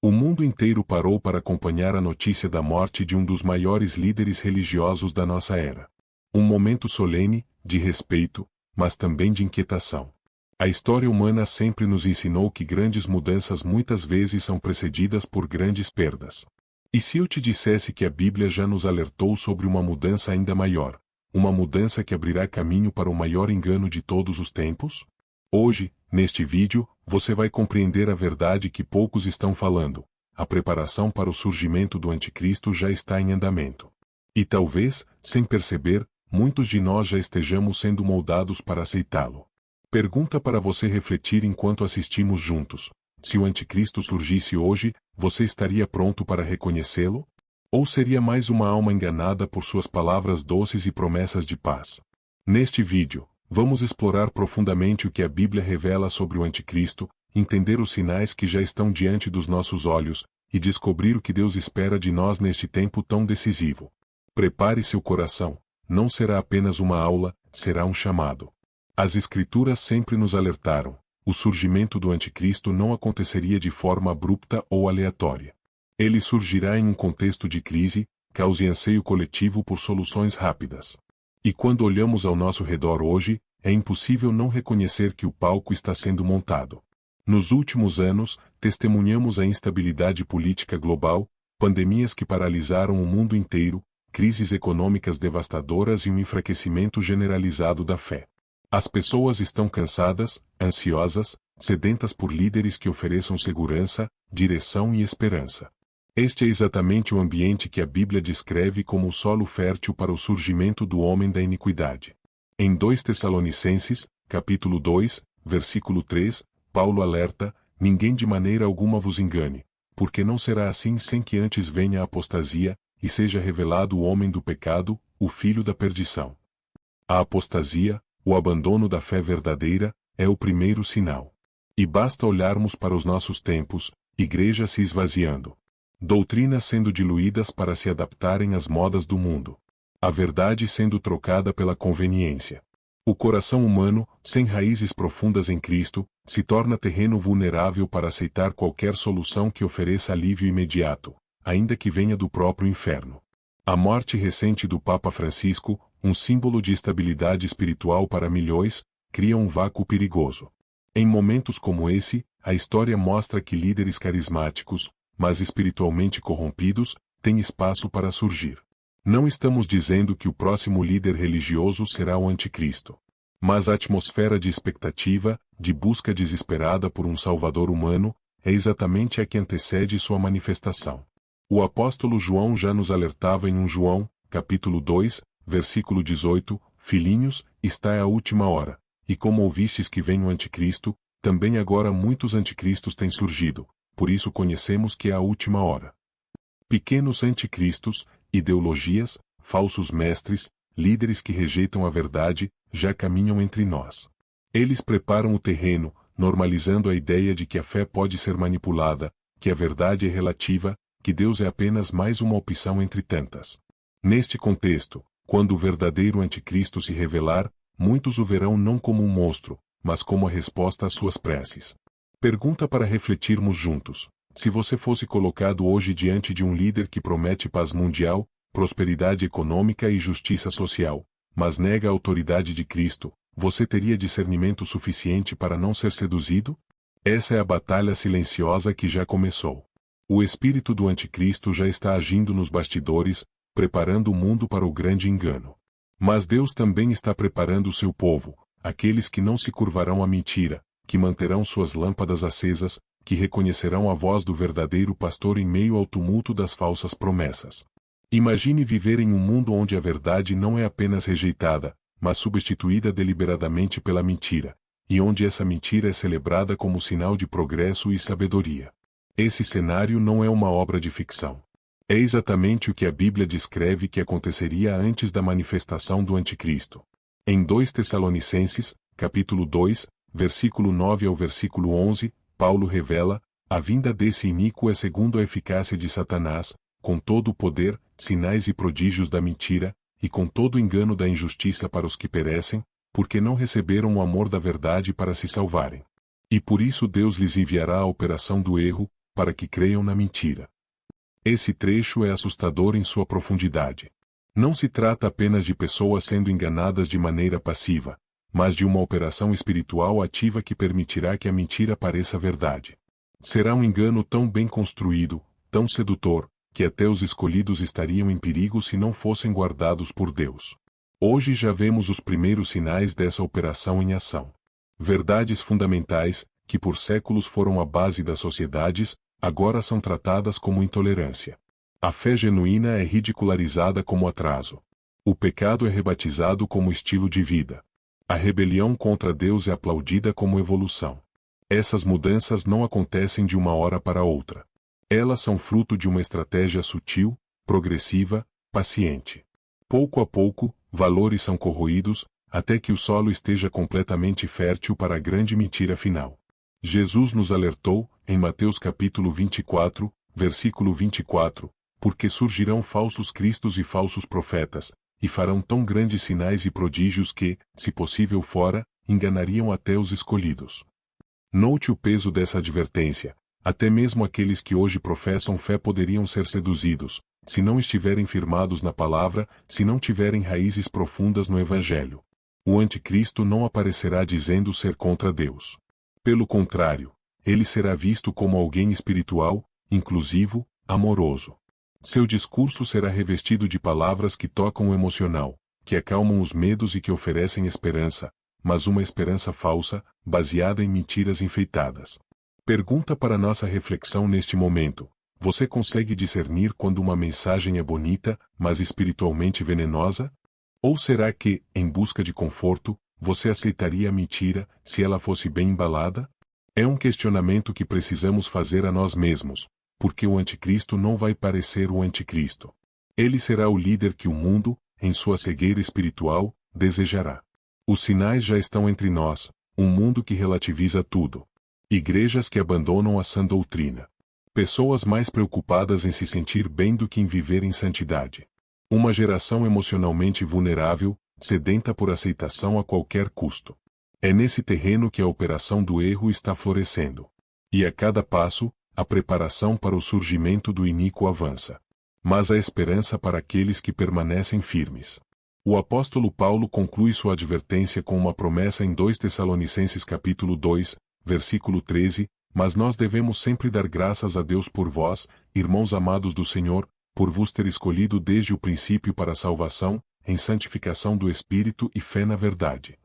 O mundo inteiro parou para acompanhar a notícia da morte de um dos maiores líderes religiosos da nossa era. Um momento solene, de respeito, mas também de inquietação. A história humana sempre nos ensinou que grandes mudanças muitas vezes são precedidas por grandes perdas. E se eu te dissesse que a Bíblia já nos alertou sobre uma mudança ainda maior, uma mudança que abrirá caminho para o maior engano de todos os tempos? Hoje, neste vídeo, você vai compreender a verdade que poucos estão falando. A preparação para o surgimento do Anticristo já está em andamento. E talvez, sem perceber, muitos de nós já estejamos sendo moldados para aceitá-lo. Pergunta para você refletir enquanto assistimos juntos. Se o Anticristo surgisse hoje, você estaria pronto para reconhecê-lo? Ou seria mais uma alma enganada por suas palavras doces e promessas de paz? Neste vídeo, vamos explorar profundamente o que a Bíblia revela sobre o Anticristo, entender os sinais que já estão diante dos nossos olhos, e descobrir o que Deus espera de nós neste tempo tão decisivo. Prepare seu coração, não será apenas uma aula, será um chamado. As Escrituras sempre nos alertaram: o surgimento do Anticristo não aconteceria de forma abrupta ou aleatória. Ele surgirá em um contexto de crise, causa e anseio coletivo por soluções rápidas. E quando olhamos ao nosso redor hoje, é impossível não reconhecer que o palco está sendo montado. Nos últimos anos, testemunhamos a instabilidade política global, pandemias que paralisaram o mundo inteiro, crises econômicas devastadoras e um enfraquecimento generalizado da fé. As pessoas estão cansadas, ansiosas, sedentas por líderes que ofereçam segurança, direção e esperança. Este é exatamente o ambiente que a Bíblia descreve como o solo fértil para o surgimento do homem da iniquidade. Em 2 Tessalonicenses, capítulo 2, versículo 3, Paulo alerta: ninguém de maneira alguma vos engane, porque não será assim sem que antes venha a apostasia, e seja revelado o homem do pecado, o filho da perdição. A apostasia, o abandono da fé verdadeira, é o primeiro sinal. E basta olharmos para os nossos tempos: igreja se esvaziando. Doutrinas sendo diluídas para se adaptarem às modas do mundo. A verdade sendo trocada pela conveniência. O coração humano, sem raízes profundas em Cristo, se torna terreno vulnerável para aceitar qualquer solução que ofereça alívio imediato, ainda que venha do próprio inferno. A morte recente do Papa Francisco, um símbolo de estabilidade espiritual para milhões, cria um vácuo perigoso. Em momentos como esse, a história mostra que líderes carismáticos, mas espiritualmente corrompidos, têm espaço para surgir. Não estamos dizendo que o próximo líder religioso será o Anticristo. Mas a atmosfera de expectativa, de busca desesperada por um salvador humano, é exatamente a que antecede sua manifestação. O apóstolo João já nos alertava em 1 João, capítulo 2, versículo 18, filhinhos, está a última hora, e como ouvistes que vem o Anticristo, também agora muitos anticristos têm surgido, por isso conhecemos que é a última hora. Pequenos anticristos, ideologias, falsos mestres, líderes que rejeitam a verdade, já caminham entre nós. Eles preparam o terreno, normalizando a ideia de que a fé pode ser manipulada, que a verdade é relativa, que Deus é apenas mais uma opção entre tantas. Neste contexto, quando o verdadeiro Anticristo se revelar, muitos o verão não como um monstro, mas como a resposta às suas preces. Pergunta para refletirmos juntos: se você fosse colocado hoje diante de um líder que promete paz mundial, prosperidade econômica e justiça social, mas nega a autoridade de Cristo, você teria discernimento suficiente para não ser seduzido? Essa é a batalha silenciosa que já começou. O espírito do Anticristo já está agindo nos bastidores, preparando o mundo para o grande engano. Mas Deus também está preparando o seu povo, aqueles que não se curvarão à mentira, que manterão suas lâmpadas acesas, que reconhecerão a voz do verdadeiro pastor em meio ao tumulto das falsas promessas. Imagine viver em um mundo onde a verdade não é apenas rejeitada, mas substituída deliberadamente pela mentira, e onde essa mentira é celebrada como sinal de progresso e sabedoria. Esse cenário não é uma obra de ficção. É exatamente o que a Bíblia descreve que aconteceria antes da manifestação do Anticristo. Em 2 Tessalonicenses, capítulo 2, versículo 9 ao versículo 11, Paulo revela: a vinda desse iníquo é segundo a eficácia de Satanás, com todo o poder, sinais e prodígios da mentira, e com todo o engano da injustiça para os que perecem, porque não receberam o amor da verdade para se salvarem. E por isso Deus lhes enviará a operação do erro, para que creiam na mentira. Esse trecho é assustador em sua profundidade. Não se trata apenas de pessoas sendo enganadas de maneira passiva, mas de uma operação espiritual ativa que permitirá que a mentira pareça verdade. Será um engano tão bem construído, tão sedutor, que até os escolhidos estariam em perigo se não fossem guardados por Deus. Hoje já vemos os primeiros sinais dessa operação em ação. Verdades fundamentais, que por séculos foram a base das sociedades, agora são tratadas como intolerância. A fé genuína é ridicularizada como atraso. O pecado é rebatizado como estilo de vida. A rebelião contra Deus é aplaudida como evolução. Essas mudanças não acontecem de uma hora para outra. Elas são fruto de uma estratégia sutil, progressiva, paciente. Pouco a pouco, valores são corroídos, até que o solo esteja completamente fértil para a grande mentira final. Jesus nos alertou, em Mateus capítulo 24, versículo 24, porque surgirão falsos cristos e falsos profetas, e farão tão grandes sinais e prodígios que, se possível fora, enganariam até os escolhidos. Note o peso dessa advertência. Até mesmo aqueles que hoje professam fé poderiam ser seduzidos, se não estiverem firmados na palavra, se não tiverem raízes profundas no Evangelho. O anticristo não aparecerá dizendo ser contra Deus. Pelo contrário, ele será visto como alguém espiritual, inclusivo, amoroso. Seu discurso será revestido de palavras que tocam o emocional, que acalmam os medos e que oferecem esperança, mas uma esperança falsa, baseada em mentiras enfeitadas. Pergunta para nossa reflexão neste momento: você consegue discernir quando uma mensagem é bonita, mas espiritualmente venenosa? Ou será que, em busca de conforto, você aceitaria a mentira, se ela fosse bem embalada? É um questionamento que precisamos fazer a nós mesmos, porque o anticristo não vai parecer o anticristo. Ele será o líder que o mundo, em sua cegueira espiritual, desejará. Os sinais já estão entre nós, um mundo que relativiza tudo. Igrejas que abandonam a sã doutrina. Pessoas mais preocupadas em se sentir bem do que em viver em santidade. Uma geração emocionalmente vulnerável, sedenta por aceitação a qualquer custo. É nesse terreno que a operação do erro está florescendo. E a cada passo, a preparação para o surgimento do iníquo avança. Mas há esperança para aqueles que permanecem firmes. O apóstolo Paulo conclui sua advertência com uma promessa em 2 Tessalonicenses capítulo 2, versículo 13, mas nós devemos sempre dar graças a Deus por vós, irmãos amados do Senhor, por vos ter escolhido desde o princípio para a salvação, em santificação do Espírito e fé na verdade.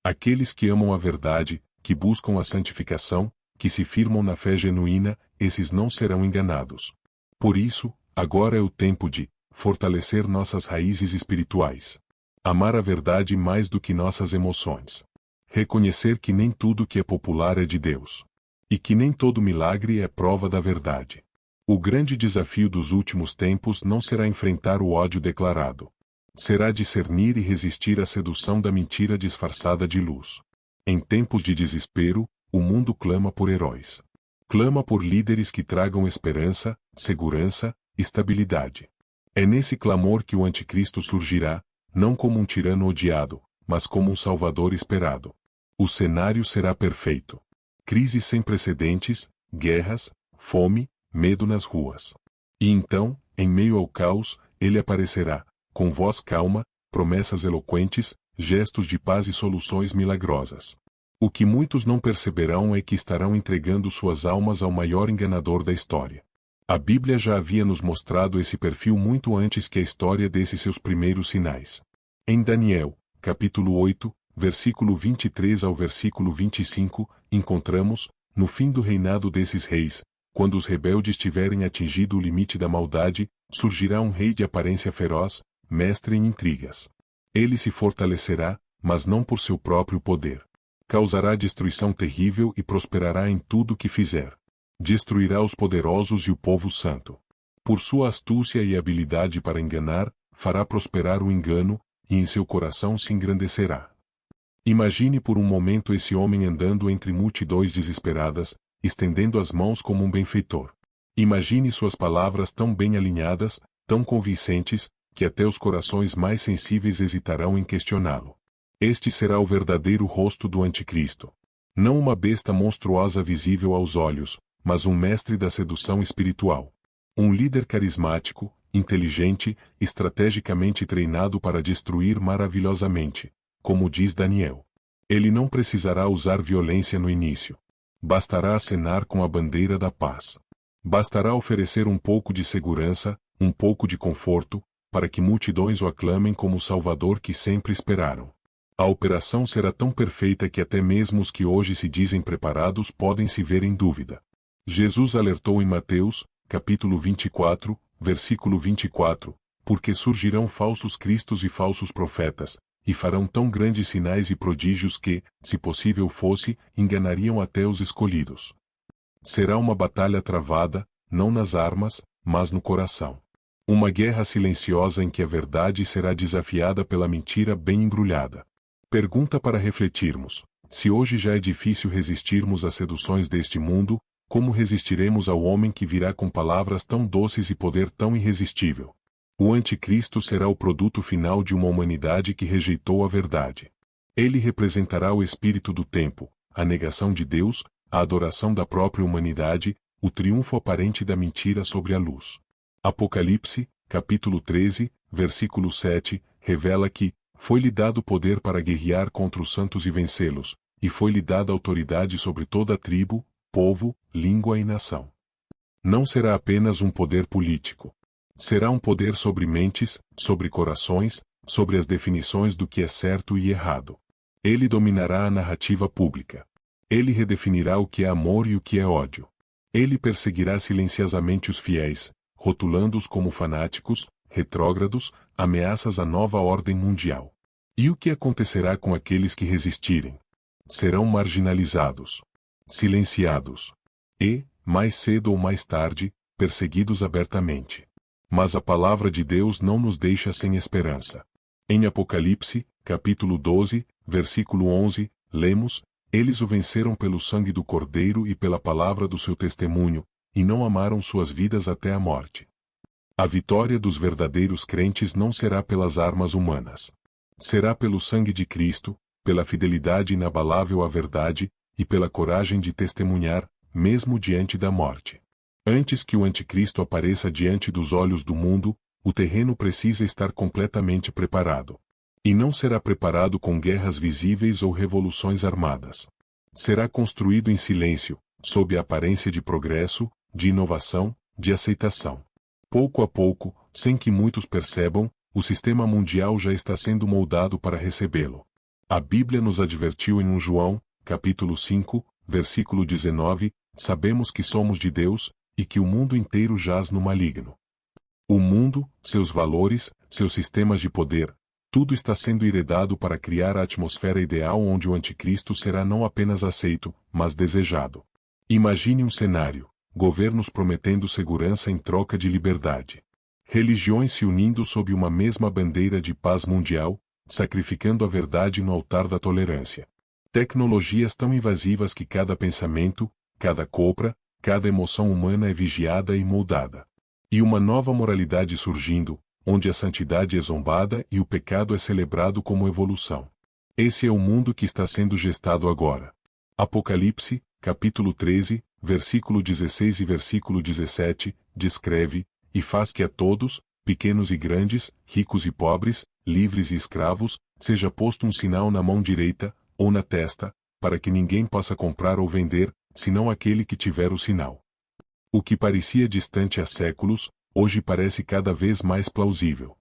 Aqueles que amam a verdade, que buscam a santificação, que se firmam na fé genuína, esses não serão enganados. Por isso, agora é o tempo de fortalecer nossas raízes espirituais. Amar a verdade mais do que nossas emoções. Reconhecer que nem tudo que é popular é de Deus. E que nem todo milagre é prova da verdade. O grande desafio dos últimos tempos não será enfrentar o ódio declarado. Será discernir e resistir à sedução da mentira disfarçada de luz. Em tempos de desespero, o mundo clama por heróis. Clama por líderes que tragam esperança, segurança, estabilidade. É nesse clamor que o anticristo surgirá, não como um tirano odiado, mas como um salvador esperado. O cenário será perfeito. Crises sem precedentes, guerras, fome, medo nas ruas. E então, em meio ao caos, ele aparecerá, com voz calma, promessas eloquentes, gestos de paz e soluções milagrosas. O que muitos não perceberão é que estarão entregando suas almas ao maior enganador da história. A Bíblia já havia nos mostrado esse perfil muito antes que a história desse seus primeiros sinais. Em Daniel, capítulo 8, versículo 23 ao versículo 25, encontramos, no fim do reinado desses reis, quando os rebeldes tiverem atingido o limite da maldade, surgirá um rei de aparência feroz, mestre em intrigas. Ele se fortalecerá, mas não por seu próprio poder. Causará destruição terrível e prosperará em tudo o que fizer. Destruirá os poderosos e o povo santo. Por sua astúcia e habilidade para enganar, fará prosperar o engano, e em seu coração se engrandecerá. Imagine por um momento esse homem andando entre multidões desesperadas, estendendo as mãos como um benfeitor. Imagine suas palavras tão bem alinhadas, tão convincentes, que até os corações mais sensíveis hesitarão em questioná-lo. Este será o verdadeiro rosto do anticristo. Não uma besta monstruosa visível aos olhos, mas um mestre da sedução espiritual. Um líder carismático, inteligente, estrategicamente treinado para destruir maravilhosamente, como diz Daniel. Ele não precisará usar violência no início. Bastará acenar com a bandeira da paz. Bastará oferecer um pouco de segurança, um pouco de conforto, para que multidões o aclamem como o Salvador que sempre esperaram. A operação será tão perfeita que até mesmo os que hoje se dizem preparados podem se ver em dúvida. Jesus alertou em Mateus, capítulo 24, versículo 24, porque surgirão falsos cristos e falsos profetas, e farão tão grandes sinais e prodígios que, se possível fosse, enganariam até os escolhidos. Será uma batalha travada, não nas armas, mas no coração. Uma guerra silenciosa em que a verdade será desafiada pela mentira bem embrulhada. Pergunta para refletirmos: se hoje já é difícil resistirmos às seduções deste mundo, como resistiremos ao homem que virá com palavras tão doces e poder tão irresistível? O anticristo será o produto final de uma humanidade que rejeitou a verdade. Ele representará o espírito do tempo, a negação de Deus, a adoração da própria humanidade, o triunfo aparente da mentira sobre a luz. Apocalipse, capítulo 13, versículo 7, revela que foi-lhe dado poder para guerrear contra os santos e vencê-los, e foi-lhe dada autoridade sobre toda a tribo, povo, língua e nação. Não será apenas um poder político. Será um poder sobre mentes, sobre corações, sobre as definições do que é certo e errado. Ele dominará a narrativa pública. Ele redefinirá o que é amor e o que é ódio. Ele perseguirá silenciosamente os fiéis, rotulando-os como fanáticos, retrógrados, ameaças à nova ordem mundial. E o que acontecerá com aqueles que resistirem? Serão marginalizados, silenciados e, mais cedo ou mais tarde, perseguidos abertamente. Mas a palavra de Deus não nos deixa sem esperança. Em Apocalipse, capítulo 12, versículo 11, lemos: eles o venceram pelo sangue do Cordeiro e pela palavra do seu testemunho, e não amaram suas vidas até a morte. A vitória dos verdadeiros crentes não será pelas armas humanas. Será pelo sangue de Cristo, pela fidelidade inabalável à verdade, e pela coragem de testemunhar, mesmo diante da morte. Antes que o anticristo apareça diante dos olhos do mundo, o terreno precisa estar completamente preparado. E não será preparado com guerras visíveis ou revoluções armadas. Será construído em silêncio, sob a aparência de progresso, de inovação, de aceitação. Pouco a pouco, sem que muitos percebam, o sistema mundial já está sendo moldado para recebê-lo. A Bíblia nos advertiu em 1 João, capítulo 5, versículo 19, sabemos que somos de Deus, e que o mundo inteiro jaz no maligno. O mundo, seus valores, seus sistemas de poder, tudo está sendo heredado para criar a atmosfera ideal onde o anticristo será não apenas aceito, mas desejado. Imagine um cenário: governos prometendo segurança em troca de liberdade. Religiões se unindo sob uma mesma bandeira de paz mundial, sacrificando a verdade no altar da tolerância. Tecnologias tão invasivas que cada pensamento, cada compra, cada emoção humana é vigiada e moldada. E uma nova moralidade surgindo, onde a santidade é zombada e o pecado é celebrado como evolução. Esse é o mundo que está sendo gestado agora. Apocalipse, capítulo 13, versículo 16 e versículo 17, descreve: e faz que a todos, pequenos e grandes, ricos e pobres, livres e escravos, seja posto um sinal na mão direita, ou na testa, para que ninguém possa comprar ou vender, senão aquele que tiver o sinal. O que parecia distante há séculos, hoje parece cada vez mais plausível.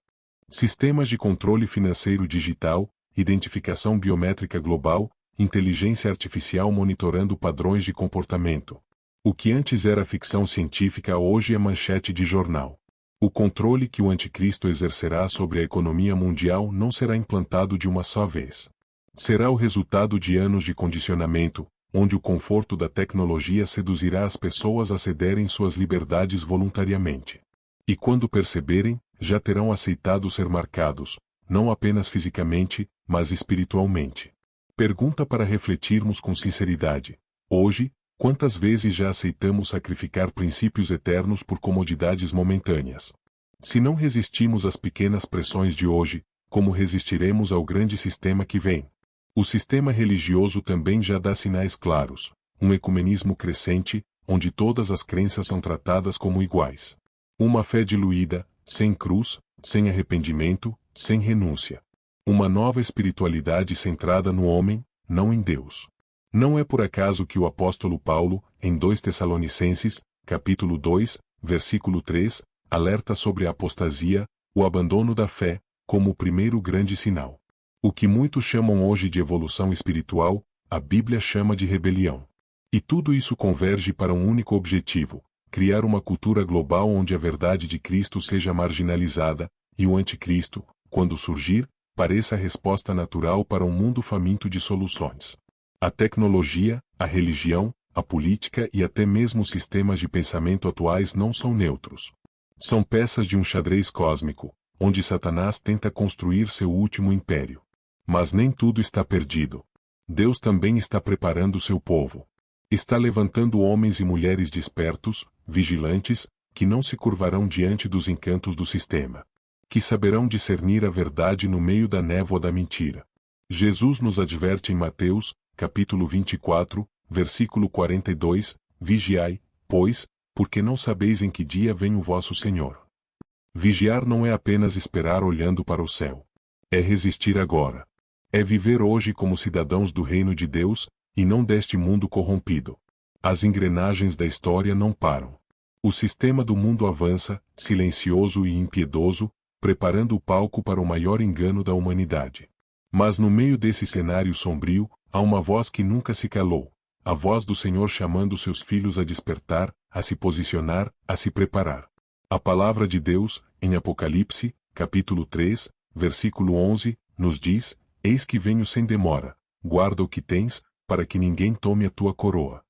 Sistemas de controle financeiro digital, identificação biométrica global, inteligência artificial monitorando padrões de comportamento. O que antes era ficção científica hoje é manchete de jornal. O controle que o anticristo exercerá sobre a economia mundial não será implantado de uma só vez. Será o resultado de anos de condicionamento, onde o conforto da tecnologia seduzirá as pessoas a cederem suas liberdades voluntariamente. E quando perceberem, já terão aceitado ser marcados, não apenas fisicamente, mas espiritualmente. Pergunta para refletirmos com sinceridade: hoje, quantas vezes já aceitamos sacrificar princípios eternos por comodidades momentâneas? Se não resistimos às pequenas pressões de hoje, como resistiremos ao grande sistema que vem? O sistema religioso também já dá sinais claros: um ecumenismo crescente, onde todas as crenças são tratadas como iguais. Uma fé diluída, sem cruz, sem arrependimento, sem renúncia. Uma nova espiritualidade centrada no homem, não em Deus. Não é por acaso que o apóstolo Paulo, em 2 Tessalonicenses, capítulo 2, versículo 3, alerta sobre a apostasia, o abandono da fé, como o primeiro grande sinal. O que muitos chamam hoje de evolução espiritual, a Bíblia chama de rebelião. E tudo isso converge para um único objetivo: criar uma cultura global onde a verdade de Cristo seja marginalizada, e o anticristo, quando surgir, pareça a resposta natural para um mundo faminto de soluções. A tecnologia, a religião, a política e até mesmo os sistemas de pensamento atuais não são neutros. São peças de um xadrez cósmico, onde Satanás tenta construir seu último império. Mas nem tudo está perdido. Deus também está preparando seu povo. Está levantando homens e mulheres despertos, vigilantes, que não se curvarão diante dos encantos do sistema. Que saberão discernir a verdade no meio da névoa da mentira. Jesus nos adverte em Mateus, capítulo 24, versículo 42, vigiai, pois, porque não sabeis em que dia vem o vosso Senhor. Vigiar não é apenas esperar olhando para o céu. É resistir agora. É viver hoje como cidadãos do reino de Deus, e não deste mundo corrompido. As engrenagens da história não param. O sistema do mundo avança, silencioso e impiedoso, preparando o palco para o maior engano da humanidade. Mas no meio desse cenário sombrio, há uma voz que nunca se calou, a voz do Senhor chamando seus filhos a despertar, a se posicionar, a se preparar. A palavra de Deus, em Apocalipse, capítulo 3, versículo 11, nos diz: Eis que venho sem demora, guarda o que tens, para que ninguém tome a tua coroa.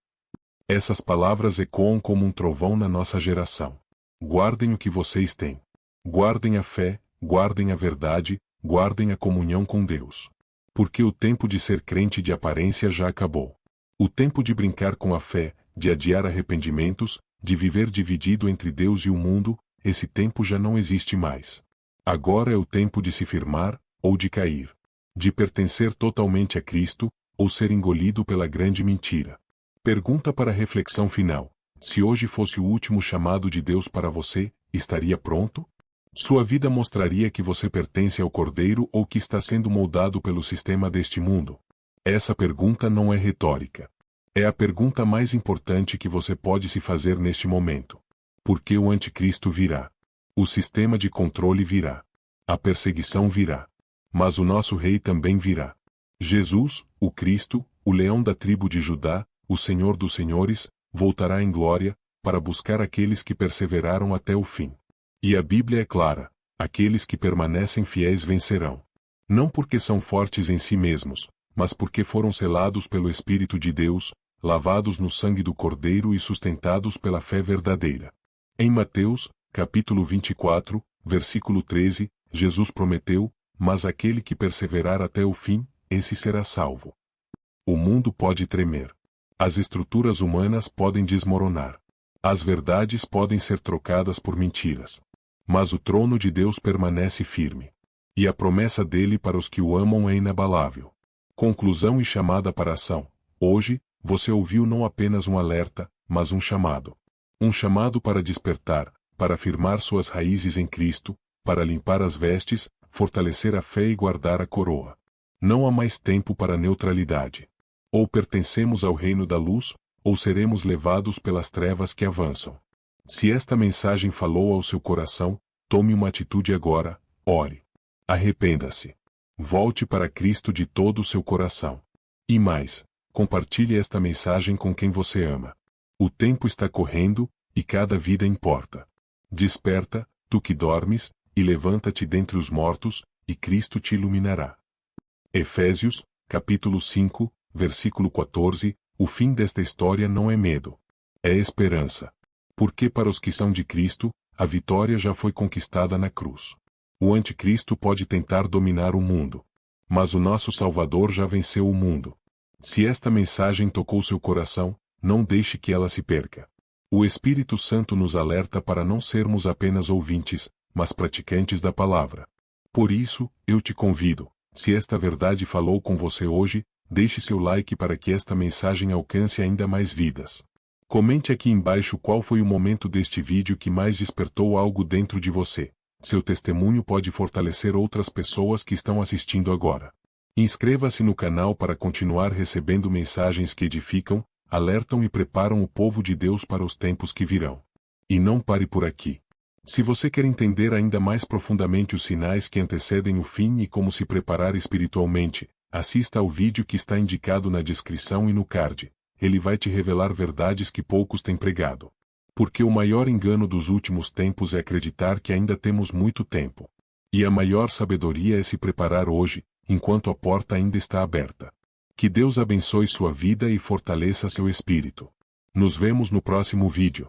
Essas palavras ecoam como um trovão na nossa geração. Guardem o que vocês têm. Guardem a fé, guardem a verdade, guardem a comunhão com Deus. Porque o tempo de ser crente de aparência já acabou. O tempo de brincar com a fé, de adiar arrependimentos, de viver dividido entre Deus e o mundo, esse tempo já não existe mais. Agora é o tempo de se firmar, ou de cair. De pertencer totalmente a Cristo, ou ser engolido pela grande mentira. Pergunta para reflexão final: se hoje fosse o último chamado de Deus para você, estaria pronto? Sua vida mostraria que você pertence ao Cordeiro ou que está sendo moldado pelo sistema deste mundo? Essa pergunta não é retórica. É a pergunta mais importante que você pode se fazer neste momento. Porque o anticristo virá. O sistema de controle virá. A perseguição virá. Mas o nosso rei também virá. Jesus, o Cristo, o leão da tribo de Judá, o Senhor dos senhores, voltará em glória, para buscar aqueles que perseveraram até o fim. E a Bíblia é clara: aqueles que permanecem fiéis vencerão. Não porque são fortes em si mesmos, mas porque foram selados pelo Espírito de Deus, lavados no sangue do Cordeiro e sustentados pela fé verdadeira. Em Mateus, capítulo 24, versículo 13, Jesus prometeu: mas aquele que perseverar até o fim, esse será salvo. O mundo pode tremer. As estruturas humanas podem desmoronar. As verdades podem ser trocadas por mentiras. Mas o trono de Deus permanece firme. E a promessa dele para os que o amam é inabalável. Conclusão e chamada para ação. Hoje, você ouviu não apenas um alerta, mas um chamado. Um chamado para despertar, para firmar suas raízes em Cristo, para limpar as vestes, fortalecer a fé e guardar a coroa. Não há mais tempo para neutralidade. Ou pertencemos ao reino da luz, ou seremos levados pelas trevas que avançam. Se esta mensagem falou ao seu coração, tome uma atitude agora, ore. Arrependa-se. Volte para Cristo de todo o seu coração. E mais, compartilhe esta mensagem com quem você ama. O tempo está correndo, e cada vida importa. Desperta, tu que dormes, e levanta-te dentre os mortos, e Cristo te iluminará. Efésios, capítulo 5, versículo 14, o fim desta história não é medo. É esperança. Porque para os que são de Cristo, a vitória já foi conquistada na cruz. O anticristo pode tentar dominar o mundo. Mas o nosso Salvador já venceu o mundo. Se esta mensagem tocou seu coração, não deixe que ela se perca. O Espírito Santo nos alerta para não sermos apenas ouvintes, mas praticantes da palavra. Por isso, eu te convido, se esta verdade falou com você hoje, deixe seu like para que esta mensagem alcance ainda mais vidas. Comente aqui embaixo qual foi o momento deste vídeo que mais despertou algo dentro de você. Seu testemunho pode fortalecer outras pessoas que estão assistindo agora. Inscreva-se no canal para continuar recebendo mensagens que edificam, alertam e preparam o povo de Deus para os tempos que virão. E não pare por aqui. Se você quer entender ainda mais profundamente os sinais que antecedem o fim e como se preparar espiritualmente, assista ao vídeo que está indicado na descrição e no card. Ele vai te revelar verdades que poucos têm pregado. Porque o maior engano dos últimos tempos é acreditar que ainda temos muito tempo. E a maior sabedoria é se preparar hoje, enquanto a porta ainda está aberta. Que Deus abençoe sua vida e fortaleça seu espírito. Nos vemos no próximo vídeo.